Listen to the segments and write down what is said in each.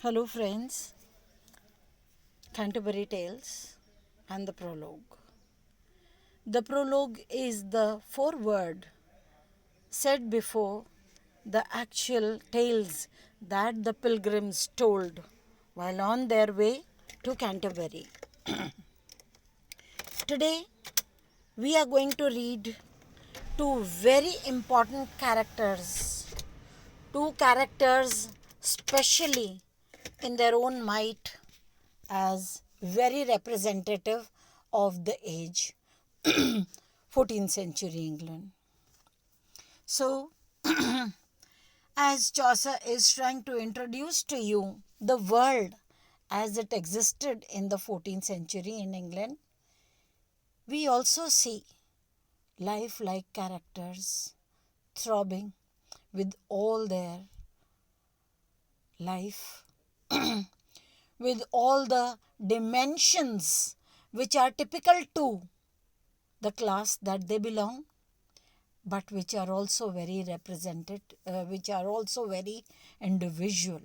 Hello friends, Canterbury Tales and the prologue. The prologue is the foreword said before the actual tales that the pilgrims told while on their way to Canterbury. Today we are going to read two very important characters. Two characters specially in their own might as very representative of the age 14th century England. So, as Chaucer is trying to introduce to you the world as it existed in the 14th century in England, we also see lifelike characters throbbing with all their life, with all the dimensions which are typical to the class that they belong, but which are also very represented, which are also very individual.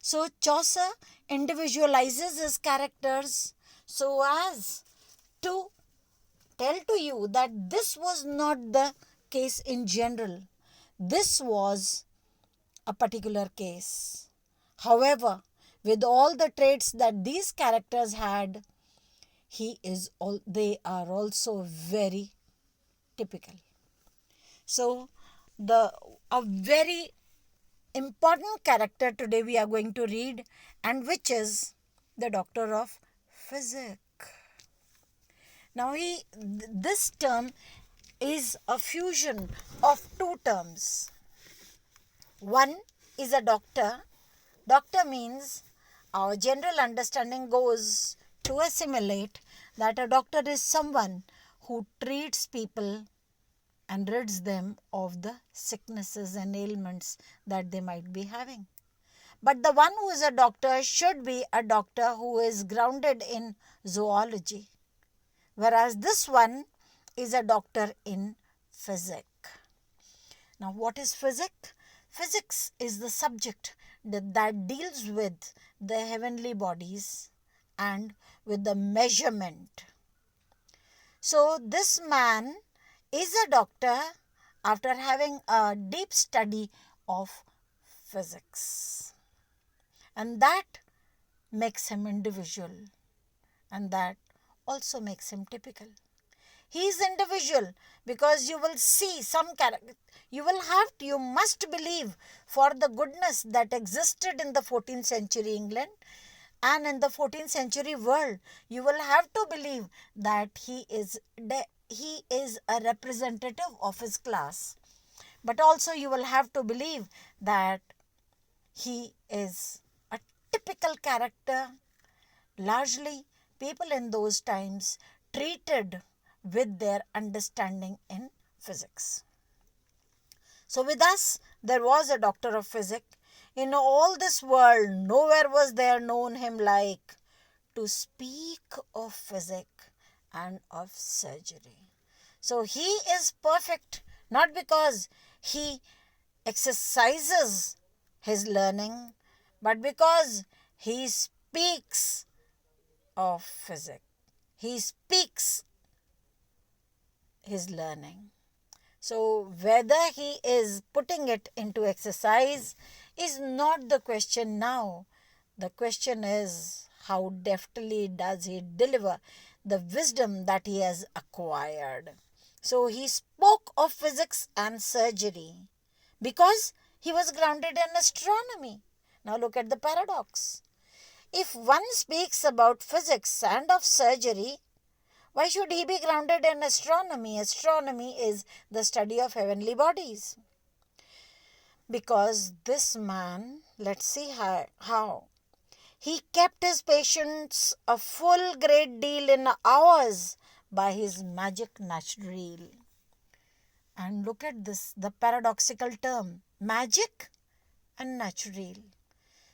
So Chaucer individualizes his characters so as to tell to you that this was not the case in general. This was a particular case. However, with all the traits that these characters had, they are also very typical. So, a very important character today we are going to read, and which is the doctor of Physic. Now, this term is a fusion of two terms. One is a doctor. Doctor means our general understanding goes to assimilate that a doctor is someone who treats people and rids them of the sicknesses and ailments that they might be having. But the one who is a doctor should be a doctor who is grounded in zoology, whereas this one is a doctor in physic. Now, what is physic? Physics is the subject that deals with the heavenly bodies and with the measurement. So, this man is a doctor after having a deep study of physics. And that makes him individual, and that also makes him typical. He is individual because you will see some character. You must believe for the goodness that existed in the 14th century England and in the 14th century world. You will have to believe that he is a representative of his class. But also you will have to believe that he is a typical character. Largely, people in those times treated with their understanding in physics. So with us, there was a doctor of physic. In all this world, nowhere was there known him like to speak of physic and of surgery. So he is perfect, not because he exercises his learning, but because he speaks of physic. He speaks his learning. So whether he is putting it into exercise is not the question now. The question is how deftly does he deliver the wisdom that he has acquired. So he spoke of physics and surgery because he was grounded in astronomy. Now look at the paradox. If one speaks about physics and of surgery, why should he be grounded in astronomy? Astronomy is the study of heavenly bodies. Because this man, let's see how. He kept his patients a full great deal in hours by his magic natural. And look at this, the paradoxical term, magic and natural.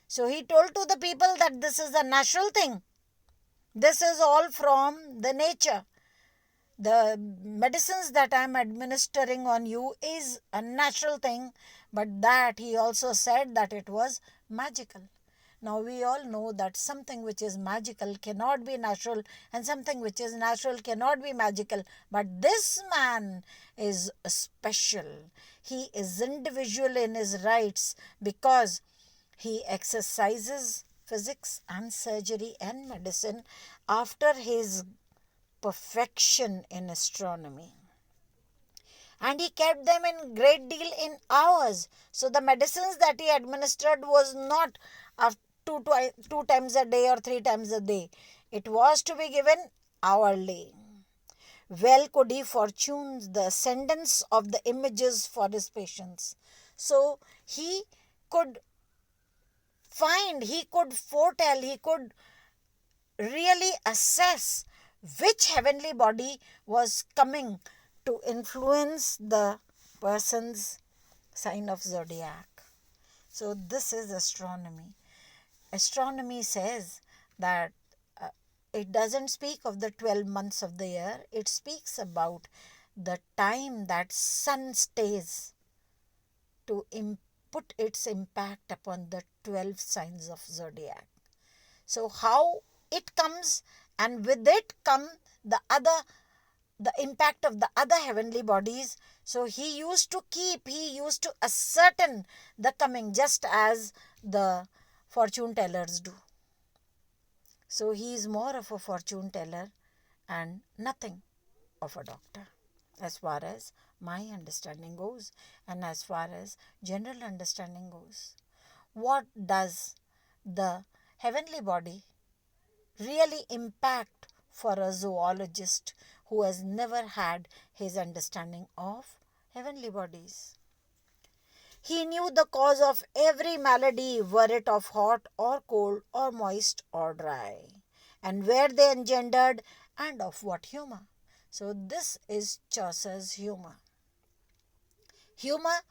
So he told to the people that this is a natural thing. This is all from the nature. The medicines that I am administering on you is a natural thing, but that he also said that it was magical. Now we all know that something which is magical cannot be natural, and something which is natural cannot be magical. But this man is special. He is individual in his rights because he exercises physics and surgery and medicine after his perfection in astronomy, and he kept them in great deal in hours. So the medicines that he administered was not of two times a day or three times a day. It was to be given hourly. Well could he fortune the ascendance of the images for his patients. So he could he could foretell, he could really assess which heavenly body was coming to influence the person's sign of zodiac. So this is astronomy. Astronomy says that it doesn't speak of the 12 months of the year. It speaks about the time that sun stays to put its impact upon the 12 signs of zodiac. So how it comes, and with it come the impact of the other heavenly bodies. So he used to ascertain the coming, just as the fortune tellers do. So he is more of a fortune teller and nothing of a doctor, as far as my understanding goes, and as far as general understanding goes. What does the heavenly body really impact for a zoologist who has never had his understanding of heavenly bodies? He knew the cause of every malady, were it of hot or cold or moist or dry, and where they engendered, and of what humour. So this is Chaucer's humour. Humour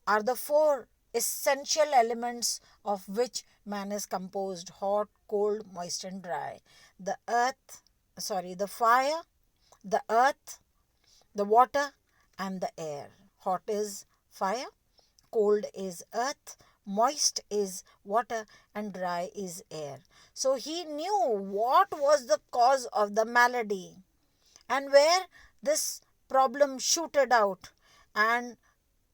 are the four essential elements of which man is composed: hot, cold, moist, and dry. The fire, the earth, the water, and the air. Hot is fire, cold is earth, moist is water, and dry is air. So he knew what was the cause of the malady and where this problem shooted out, and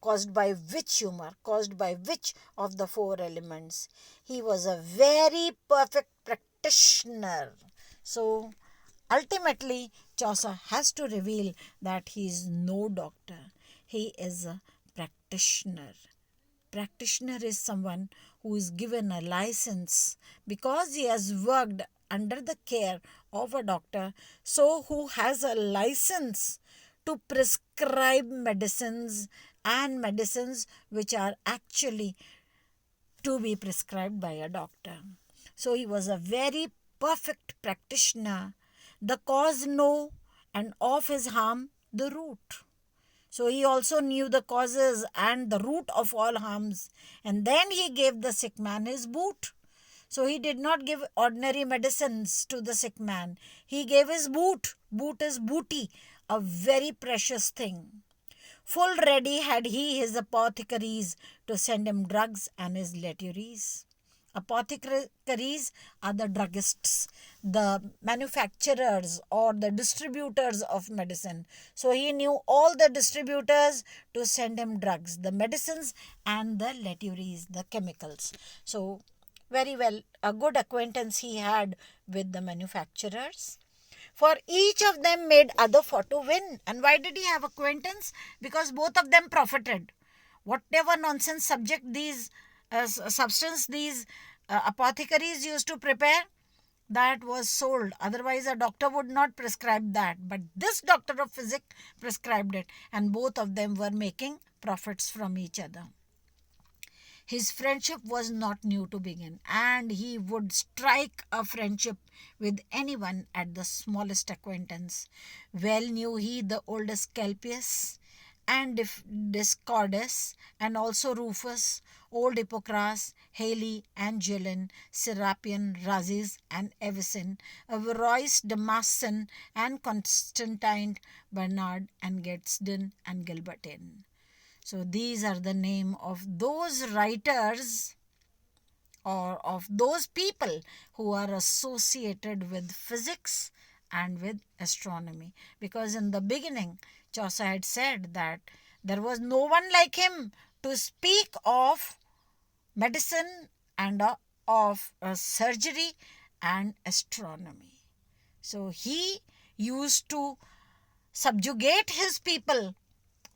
caused by which humour, caused by which of the four elements. He was a very perfect practitioner. So ultimately, Chaucer has to reveal that he is no doctor. He is a practitioner. Practitioner is someone who is given a license because he has worked under the care of a doctor, so who has a license to prescribe medicines, and medicines which are actually to be prescribed by a doctor. So he was a very perfect practitioner. The cause know, and of his harm the root. So he also knew the causes and the root of all harms. And then he gave the sick man his boot. So he did not give ordinary medicines to the sick man. He gave his boot. Boot is booty, a very precious thing. Full ready had he his apothecaries to send him drugs and his leturies. Apothecaries are the druggists, the manufacturers or the distributors of medicine. So he knew all the distributors to send him drugs, the medicines and the leturies, the chemicals. So very well, a good acquaintance he had with the manufacturers. For each of them made other for to win. And why did he have acquaintance? Because both of them profited. Whatever nonsense substance these apothecaries used to prepare, that was sold. Otherwise, a doctor would not prescribe that. But this doctor of physic prescribed it, and both of them were making profits from each other. His friendship was not new to begin, and he would strike a friendship with anyone at the smallest acquaintance. Well knew he the old Asclepius and Discordus, and also Rufus, old Hippocras, Haley, and Gillen, Serapion, Rhazes, and Avicen, Averroes, Damascen, and Constantine, Bernard, and Gadsden, and Gilbertin. So these are the name of those writers or of those people who are associated with physics and with astronomy. Because in the beginning, Chaucer had said that there was no one like him to speak of medicine and of surgery and astronomy. So he used to subjugate his people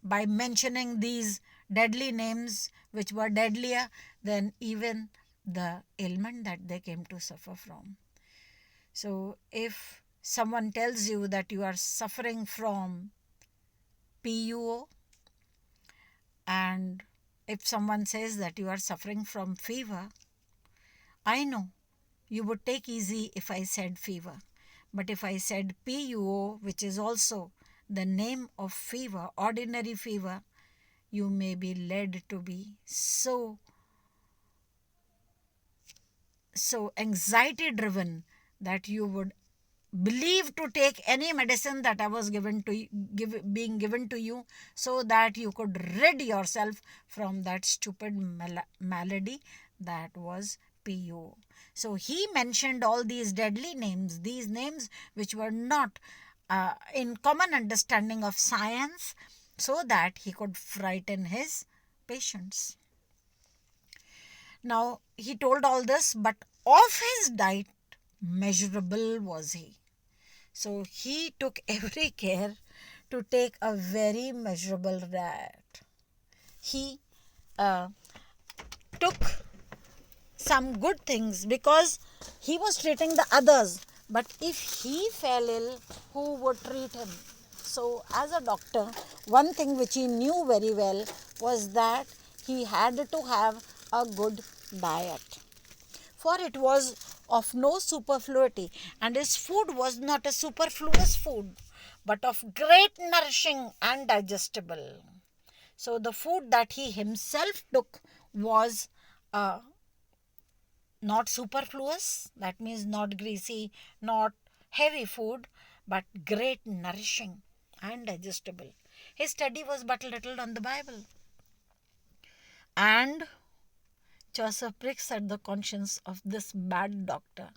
by mentioning these deadly names, which were deadlier than even the ailment that they came to suffer from. So if someone tells you that you are suffering from PUO, and if someone says that you are suffering from fever, I know you would take easy if I said fever. But if I said PUO, which is also the name of fever, ordinary fever, you may be led to be so anxiety driven that you would believe to take any medicine that I was being given to you, so that you could rid yourself from that stupid malady that was PO. So he mentioned all these deadly names, these names which were not in common understanding of science, so that he could frighten his patients. Now he told all this, but of his diet measurable was he. So he took every care to take a very measurable diet. He took some good things because he was treating the others. But if he fell ill, who would treat him? So as a doctor, one thing which he knew very well was that he had to have a good diet. For it was of no superfluity, and his food was not a superfluous food, but of great nourishing and digestible. So the food that he himself took was not superfluous, that means not greasy, not heavy food, but great nourishing and digestible. His study was but little on the Bible. And Chaucer pricks at the conscience of this bad doctor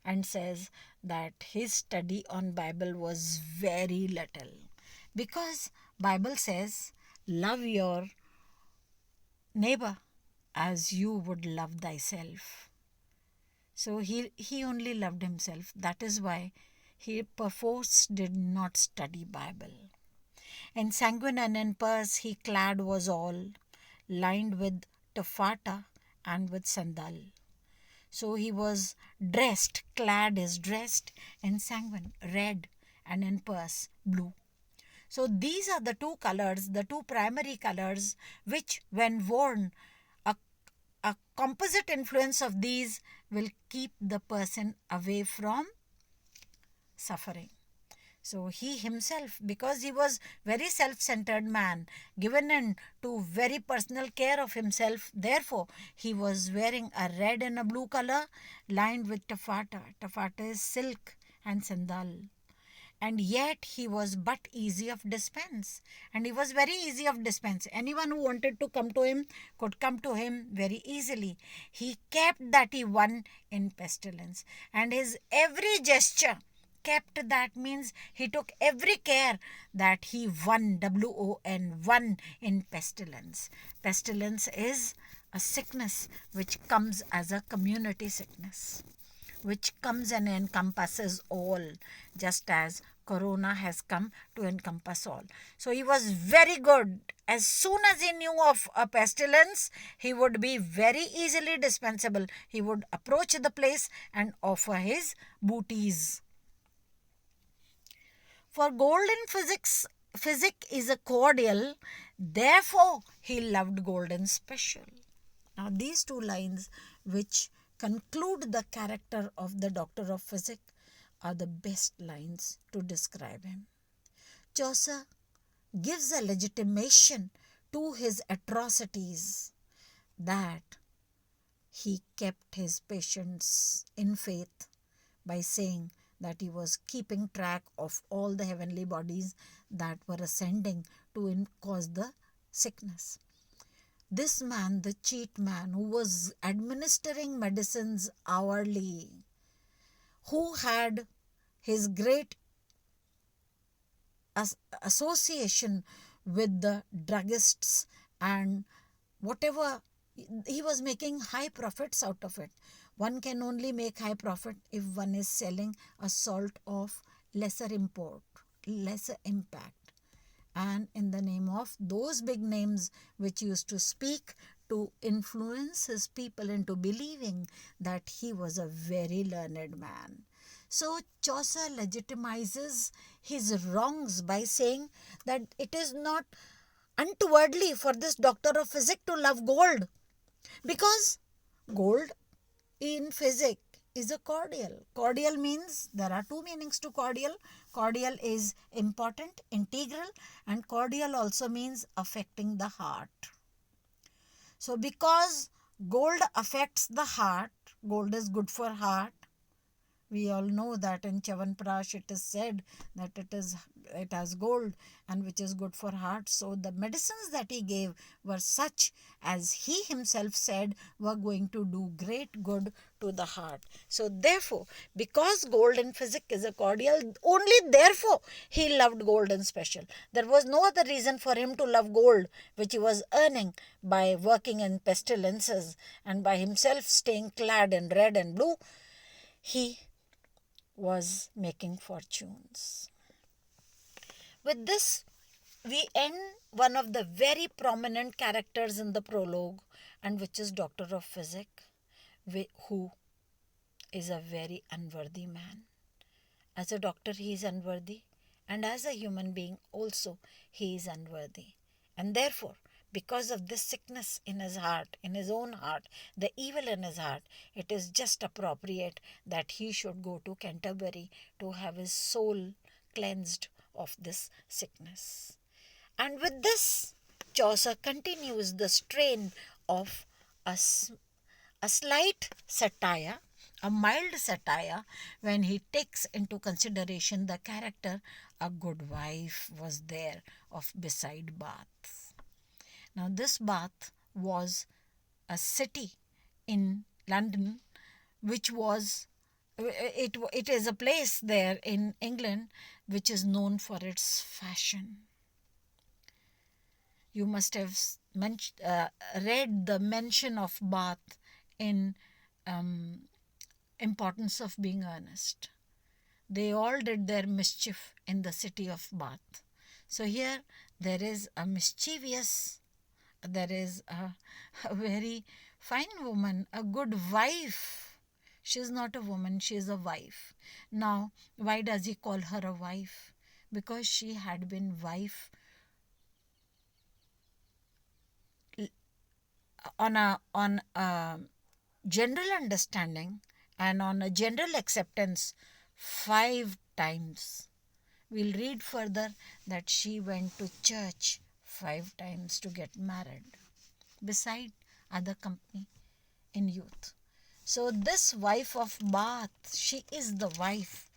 and says that his study on Bible was very little, because Bible says love your neighbor as you would love thyself. So he only loved himself. That is why he perforce did not study Bible. In sanguine and in purse he clad was all, lined with taffeta and with sandal. So he was dressed, clad is dressed in sanguine, red, and in purse, blue. So these are the two colors, the two primary colors, which when worn, a composite influence of these will keep the person away from suffering. So he himself, because he was very self-centered man, given in to very personal care of himself, therefore he was wearing a red and a blue color lined with taffeta. Taffeta is silk and sandal. And yet he was but easy of dispense. And he was very easy of dispense. Anyone who wanted to come to him could come to him very easily. He kept that he won in pestilence. And his every gesture kept, that means he took every care that he won, W-O-N, won in pestilence. Pestilence is a sickness which comes as a community sickness, which comes and encompasses all, just as Corona has come to encompass all. So he was very good. As soon as he knew of a pestilence, he would be very easily dispensable. He would approach the place and offer his booties. For gold in physic is a cordial, therefore he loved gold in special. Now these two lines, which conclude the character of the doctor of physic, are the best lines to describe him. Chaucer gives a legitimation to his atrocities, that he kept his patients in faith by saying that he was keeping track of all the heavenly bodies that were ascending to cause the sickness. This man, the cheat man, who was administering medicines hourly, who had his great association with the druggists, and whatever, he was making high profits out of it. One can only make high profit if one is selling a salt of lesser import, lesser impact, and in the name of those big names which used to speak to influence his people into believing that he was a very learned man. So Chaucer legitimizes his wrongs by saying that it is not untowardly for this doctor of physic to love gold, because gold in physic is a cordial. Cordial means, there are two meanings to cordial. Cordial is important, integral, and cordial also means affecting the heart. So because gold affects the heart, gold is good for heart. We all know that in Chyawanprash it is said that it has gold and which is good for heart. So the medicines that he gave were such as he himself said were going to do great good to the heart. So therefore, because gold in physic is a cordial, only therefore he loved gold in special. There was no other reason for him to love gold, which he was earning by working in pestilences and by himself staying clad in red and blue. He was making fortunes. With this, we end one of the very prominent characters in the prologue, and which is Doctor of Physic, who is a very unworthy man. As a doctor, he is unworthy, and as a human being also, he is unworthy. And therefore, because of this sickness in his heart, in his own heart, the evil in his heart, it is just appropriate that he should go to Canterbury to have his soul cleansed of this sickness. And with this, Chaucer continues the strain of a slight satire, a mild satire, when he takes into consideration the character a good wife was there of beside Bath. Now this Bath was a city in London, which was, it is a place there in England which is known for its fashion. You must have read the mention of Bath in Importance of Being Earnest. They all did their mischief in the city of Bath. So here there is a mischievous, there is a very fine woman, a good wife. She is not a woman, she is a wife. Now, why does he call her a wife? Because she had been wife on a general understanding and on a general acceptance 5 times. We'll read further that she went to church 5 times to get married, beside other company in youth. So this wife of Bath, she is the wife,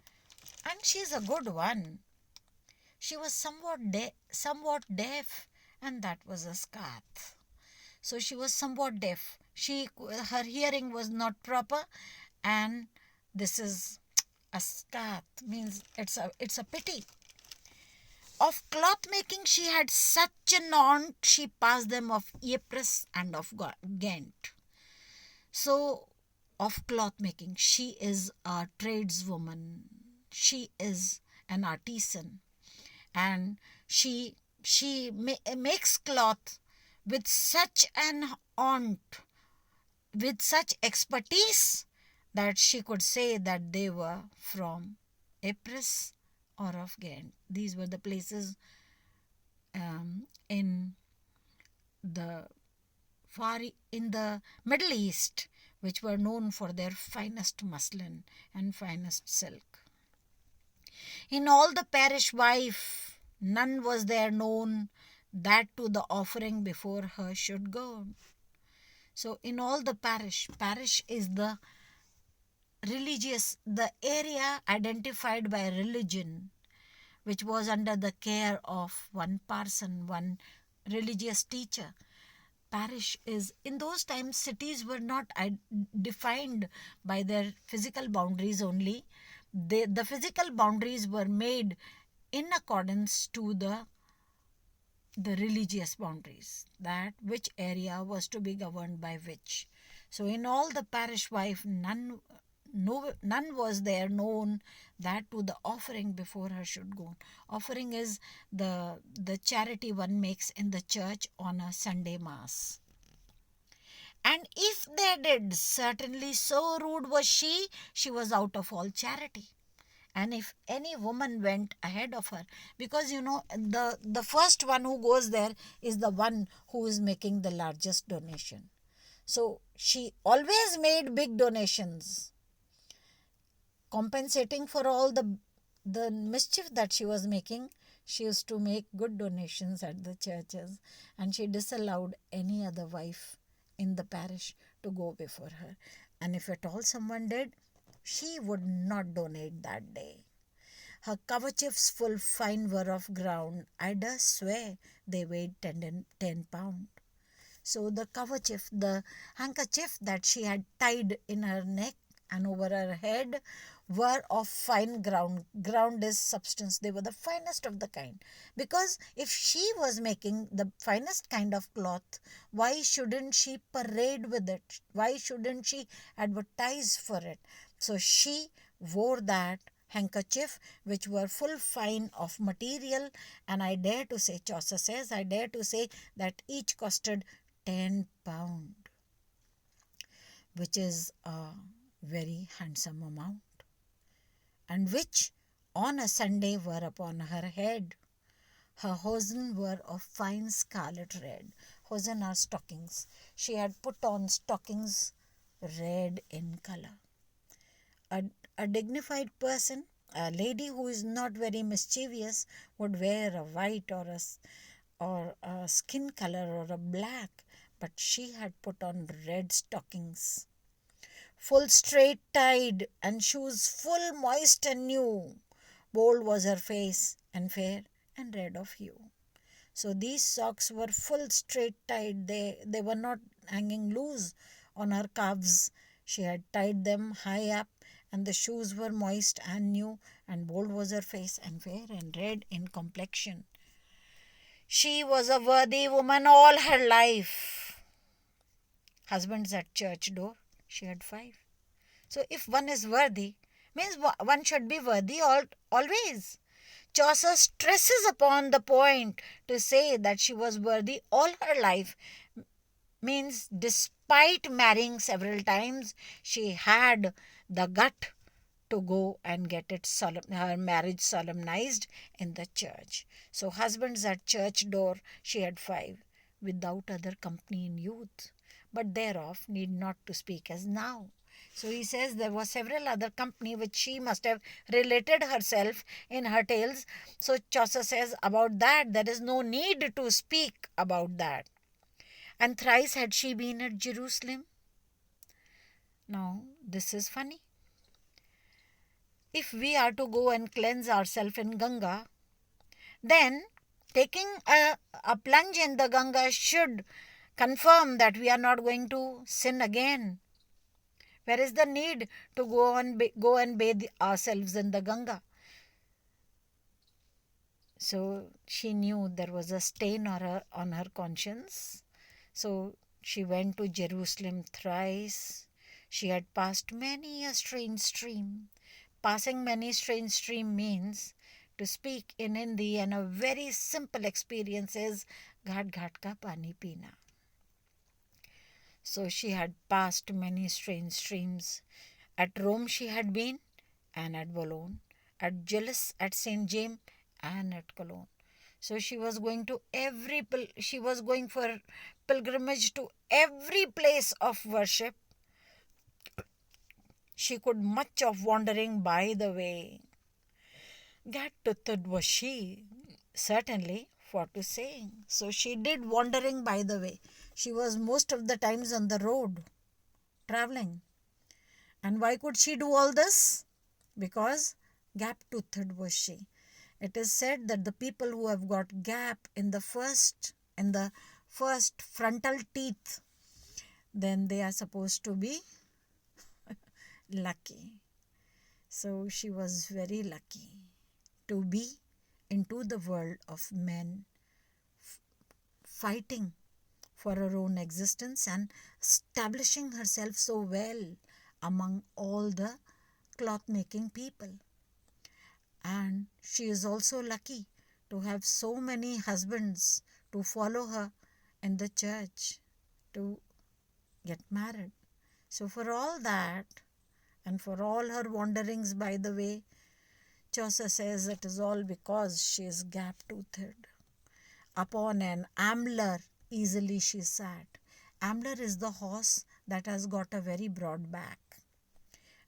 and she is a good one. She was somewhat deaf, and that was a scath. So she was somewhat deaf. Her hearing was not proper, and this is a scath, means it's a pity. Of cloth making she had such an aunt, she passed them of Ypres and of Ghent. So, of cloth making, she is a tradeswoman. She is an artisan, and she makes cloth with such an aunt, with such expertise, that she could say that they were from Ypres or of Ghent. These were the places in the Middle East which were known for their finest muslin and finest silk. In all the parish wife, none was there known that to the offering before her should go. So in all the parish is the religious, the area identified by religion, which was under the care of one parson, one religious teacher. parish is, in those times cities were not defined by their physical boundaries only. The physical boundaries were made in accordance to the religious boundaries, that which area was to be governed by which. So in all the parish wife, none was there known that to the offering before her should go. Offering is the charity one makes in the church on a Sunday mass. And if they did, certainly so rude was she was out of all charity. And if any woman went ahead of her, because the first one who goes there is the one who is making the largest donation. So she always made big donations, compensating for all the mischief that she was making. She used to make good donations at the churches, and she disallowed any other wife in the parish to go before her. And if at all someone did, she would not donate that day. Her kerchiefs full fine were of ground, I do swear they weighed 10 pound. So the kerchief, the handkerchief that she had tied in her neck and over her head, were of fine ground. Ground is substance. They were the finest of the kind. Because if she was making the finest kind of cloth, why shouldn't she parade with it? Why shouldn't she advertise for it? So she wore that handkerchief, which were full fine of material, and I dare to say, Chaucer says, I dare to say that each costed 10 pound, which is a very handsome amount, and which on a Sunday were upon her head. Her hosen were of fine scarlet red. Hosen are stockings. She had put on stockings red in colour. A dignified person, a lady who is not very mischievous, would wear a white or a skin color or a black, but she had put on red stockings, full straight tied, and shoes full moist and new. Bold was her face, and fair and red of hue. So these socks were full straight tied. They were not hanging loose on her calves. She had tied them high up, and the shoes were moist and new, and bold was her face, and fair and red in complexion. She was a worthy woman all her life. Husbands at church door, she had 5. So if one is worthy, means one should be worthy always. Chaucer stresses upon the point to say that she was worthy all her life, means despite marrying several times, she had the gut to go and get her marriage solemnized in the church. So husbands at church door she had 5, without other company in youth, but thereof need not to speak as now. So he says there was several other company which she must have related herself in her tales. So Chaucer says about that there is no need to speak about that. And thrice had she been at Jerusalem. Now this is funny. If we are to go and cleanse ourselves in Ganga, then taking a plunge in the Ganga should confirm that we are not going to sin again. Where is the need to go and bathe ourselves in the Ganga? So she knew there was a stain on her conscience. So she went to Jerusalem thrice. She had passed many a strange stream. Passing many strange stream means, to speak in Hindi, and a very simple experience is ghat ghat ka pani peena. So she had passed many strange streams. At Rome she had been, and at Boulogne, at Gilles, at St. James, and at Cologne. So she was going for pilgrimage to every place of worship. She could much of wandering by the way. Gat-toothed was she, certainly, for to say. So she did wandering by the way. She was most of the times on the road, travelling. And why could she do all this? Because gap-toothed was she. It is said that the people who have got gap in the first frontal teeth, then they are supposed to be lucky. So she was very lucky to be into the world of men, fighting for her own existence and establishing herself so well among all the cloth making people. And she is also lucky to have so many husbands to follow her in the church to get married. So for all that, and for all her wanderings by the way, Chaucer says it is all because she is gap-toothed. Upon an ambler easily she sat. Ambler is the horse that has got a very broad back.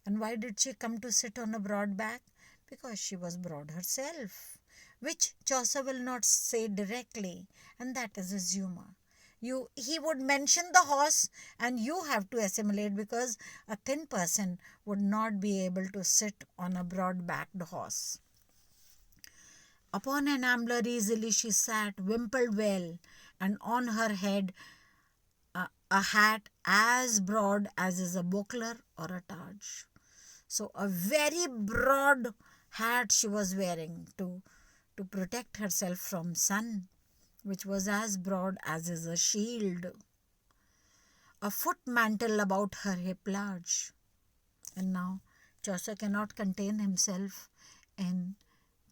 And why did she come to sit on a broad back? Because she was broad herself, which Chaucer will not say directly, and that is his humor. He would mention the horse and you have to assimilate, because a thin person would not be able to sit on a broad-backed horse. Upon an ambler easily she sat, wimpled well, and on her head a hat as broad as is a buckler or a taj. So a very broad hat she was wearing to protect herself from sun, which was as broad as is a shield. A foot mantle about her hip large. And now Chaucer cannot contain himself in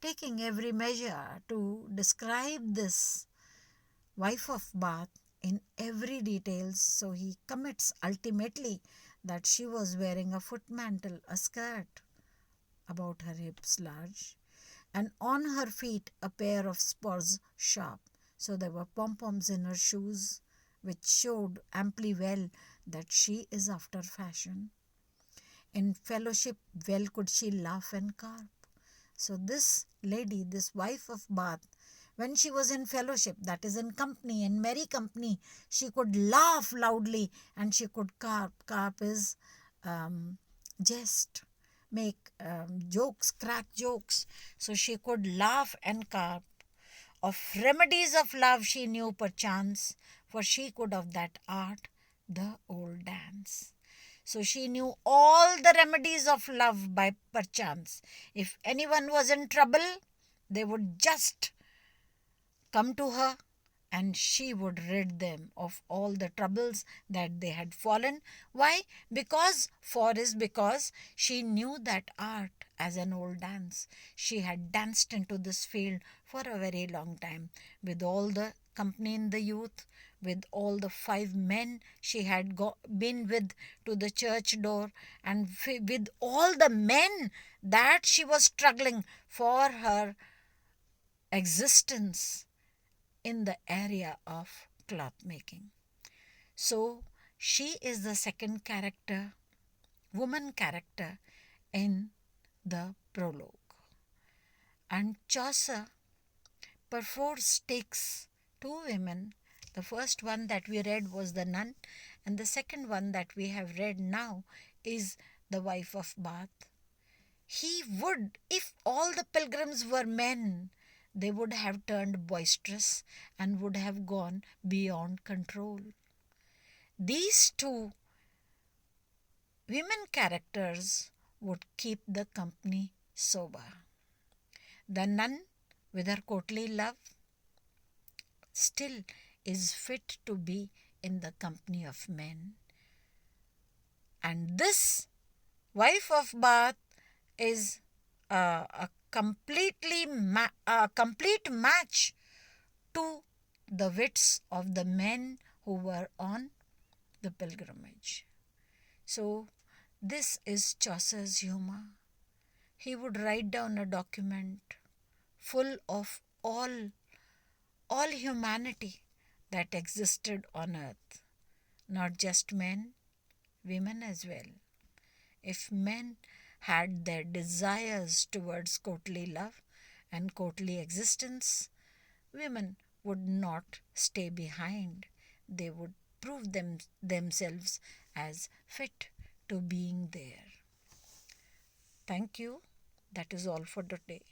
taking every measure to describe this wife of Bath in every detail. So he commits ultimately that she was wearing a foot mantle, a skirt about her hips large, and on her feet a pair of spurs sharp. So there were pom-poms in her shoes, which showed amply well that she is after fashion. In fellowship well could she laugh and carp. So this lady, this wife of Bath, when she was in fellowship, that is in company, in merry company, she could laugh loudly and she could carp. Carp is jest, make jokes, crack jokes. So she could laugh and carp. Of remedies of love she knew perchance, for she could of that art the old dance. So she knew all the remedies of love by perchance. If anyone was in trouble, they would just come to her and she would rid them of all the troubles that they had fallen. Why? Because she knew that art as an old dance. She had danced into this field for a very long time with all the company in the youth, with all the 5 men she had been with to the church door, and with all the men that she was struggling for her existence in the area of cloth making. So she is the second character, woman character in the prologue. And Chaucer perforce takes 2 women. The first one that we read was the nun, and the second one that we have read now is the wife of Bath. He would, if all the pilgrims were men, they would have turned boisterous and would have gone beyond control. These 2 women characters would keep the company sober. The nun, with her courtly love, still is fit to be in the company of men. And this wife of Bath is a complete match to the wits of the men who were on the pilgrimage. So this is Chaucer's humor. He would write down a document full of all humanity that existed on earth. Not just men, women as well. If men had their desires towards courtly love and courtly existence, women would not stay behind. They would prove themselves as fit to being there. Thank you. That is all for today.